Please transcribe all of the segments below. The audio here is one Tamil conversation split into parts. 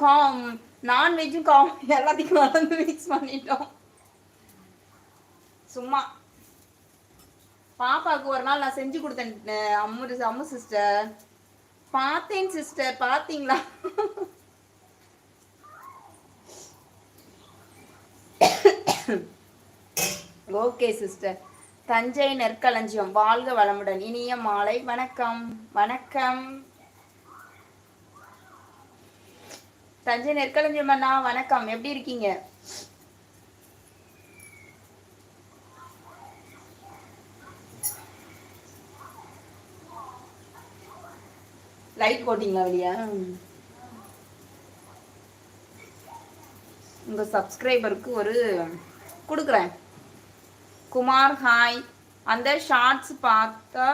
காம் நான்வெஜ்ஜும் காம் எல்லாத்தையும் கலந்து மிக்ஸ் பண்ணிட்டோம். சும்மா பாப்பாவுக்கு ஒரு நாள் நான் செஞ்சு கொடுத்தேன். அம்மு சிஸ்டர் பார்த்தேன் சிஸ்டர், பார்த்தீங்களா? Okay sister. தஞ்சை நெற்களஞ்சியம் வாழ்க வளமுடன். இனிய மாலை வணக்கம். வணக்கம் தஞ்சை நெற்களஞ்சியம் அண்ணா, வணக்கம். எப்படி இருக்கீங்க? லைட் போட்டிங்களா வெளியா? உங்க சப்ஸ்கிரைபருக்கு ஒரு கொடுக்குறேன். குமார் ஹாய். அந்த ஷார்ட்ஸ் பார்த்தா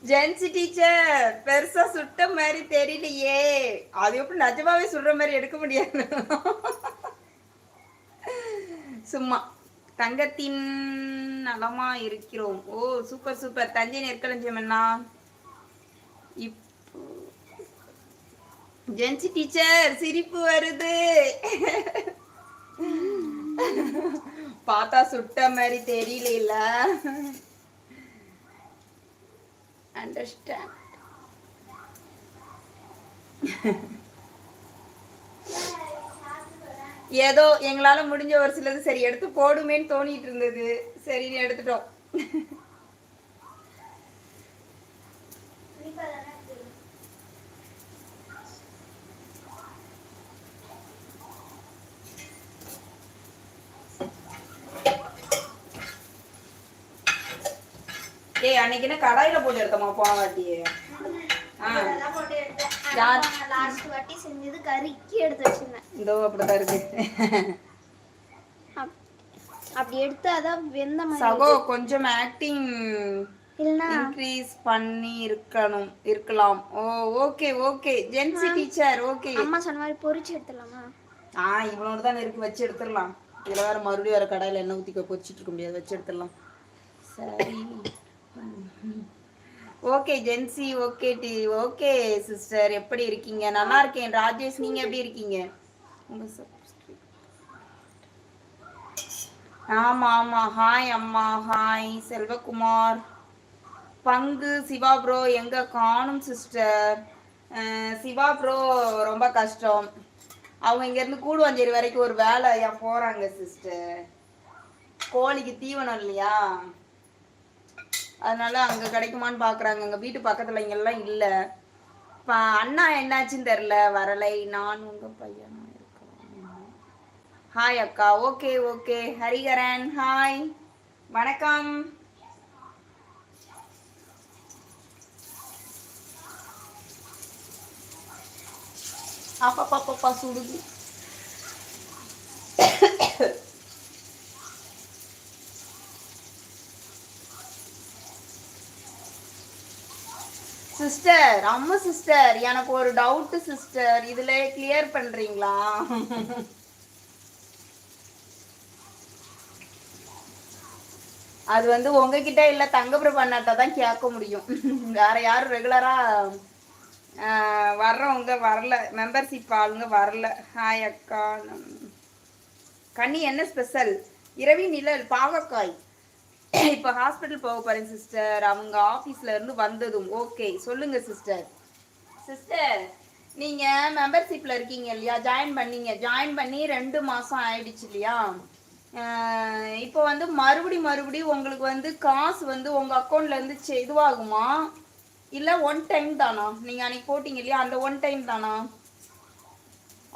ஜென்சி டீச்சர் பெருசா சுட்ட மாதிரி தெரியலையே. அது எப்படி நிஜமாவே சுடுற மாதிரி எடுக்க முடியாது. சும்மா தங்கத்தின் நலமா இருக்கிறோம். ஓ சூப்பர் சூப்பர். தஞ்சை நெற்களஞ்சியம் அண்ணா. இப்போ ஜென்சி டீச்சர் சிரிப்பு வருது. பார்த்தா சுட்ட மாதிரி தெரியல. அண்டர்ஸ்டாண்ட். ஏதோ எங்களால முடிஞ்ச ஒரு சிலது சரி எடுத்து போடுமேன்னு தோணிட்டு இருந்தது. சரின்னு எடுத்துட்டோம். ஏய் அன்னைக்கு என்ன கடாயில போட்டு எடுத்தோமா போன வாட்டியே? லாஸ்ட் வாட்டி செஞ்சது கறிக்கு எடுத்து வச்சிருந்தேன். இதோ அப்படிதான் இருக்கு. அப்படி எடுத்து அதான் வெந்த மாதிரி. சகோ கொஞ்சம் ஆக்டிங் இன்க்ரீஸ் பண்ணி இருக்கலாம். Oh okay okay Jency teacher. Okay அம்மா சொன்ன மாதிரி பொரிச்சு எடுத்துடலாமா? இவ்வளவு தான் இருக்கு, வச்சு எடுத்துடலாம். இதுல வேற மறுபடியும் வேற கடாயில எண்ணெய் ஊத்தி பொரிச்சிட்டு இருக்க முடியாது, வச்சு எடுத்துடலாம். சரி okay Jency. Okay okay sister, எப்படி இருக்கீங்க? நல்லா இருக்கேன். ராஜேஷ் நீங்க எப்படி இருக்கீங்க? ஆமா ஆமா. ஹாய் அம்மா. ஹாய் செல்வகுமார். பங்கு சிவா ப்ரோ எங்க காணும் சிஸ்டர்? சிவா ப்ரோ ரொம்ப கஷ்டம். அவங்க இங்க இருந்து கூடுவாஞ்சேரி வரைக்கும் ஒரு வேலையா போறாங்க சிஸ்டர். கோழிக்கு தீவனம் இல்லையா, அதனால அங்க கிடைக்குமான்னு பாக்குறாங்க. எங்க வீட்டு பக்கத்துல இங்கெல்லாம் இல்ல. அண்ணா என்னாச்சுன்னு தெரியல, வரலை. நான் உங்க பையனா இருக்கேன். ஹாய் அக்கா. Okay okay. ஹரிகரன் ஹாய் வணக்கம். அப்பா சுடுது. சிஸ்டர் அம்மா சிஸ்டர் எனக்கு ஒரு டவுட் சிஸ்டர், இதுல கிளியர் பண்றீங்களா? அது வந்து உங்ககிட்ட இல்ல தங்கப்பிரபு அண்ணாட்ட தான் கேட்க முடியும். வேற யாரும் ரெகுலரா வர்றவங்க வரல, மெம்பர்ஷிப் ஆளுங்க வரல. ஹாய் அக்கா. கண்ணி என்ன ஸ்பெஷல்? இரவி நிழல் பாவக்காய். இப்போ ஹாஸ்பிட்டல் போக போறேன் சிஸ்டர், அவங்க ஆஃபீஸ்ல இருந்து வந்ததும். ஓகே சொல்லுங்க சிஸ்டர். சிஸ்டர் நீங்க மெம்பர்ஷிப்ல இருக்கீங்க இல்லையா, ஜாயின் பண்ணி 2 மாசம் ஆயிடுச்சு இல்லையா? இப்போ வந்து மறுபடியும் உங்களுக்கு வந்து காசு வந்து உங்க அக்கௌண்ட்ல இருந்து இதுவாகுமா, இல்ல ஒன் டைம் தானா? நீங்க அன்னைக்கு போட்டீங்க இல்லையா, அந்த ஒன் டைம் தானா?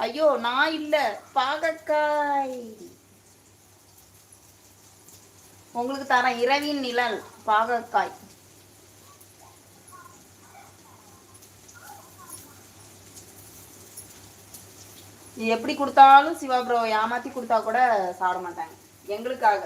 ஐயோ நான் இல்ல, பாகக்காய் உங்களுக்கு தரேன். இரவின் நிழல் பாகக்காய். எப்படி கொடுத்தாலும் சிவா ப்ரோ ஏமாத்தி கொடுத்தா கூட சாப்பிட மாட்டாங்க எங்களுக்காக.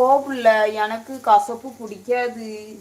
போ புள்ள, எனக்கு கசப்பு பிடிக்காது.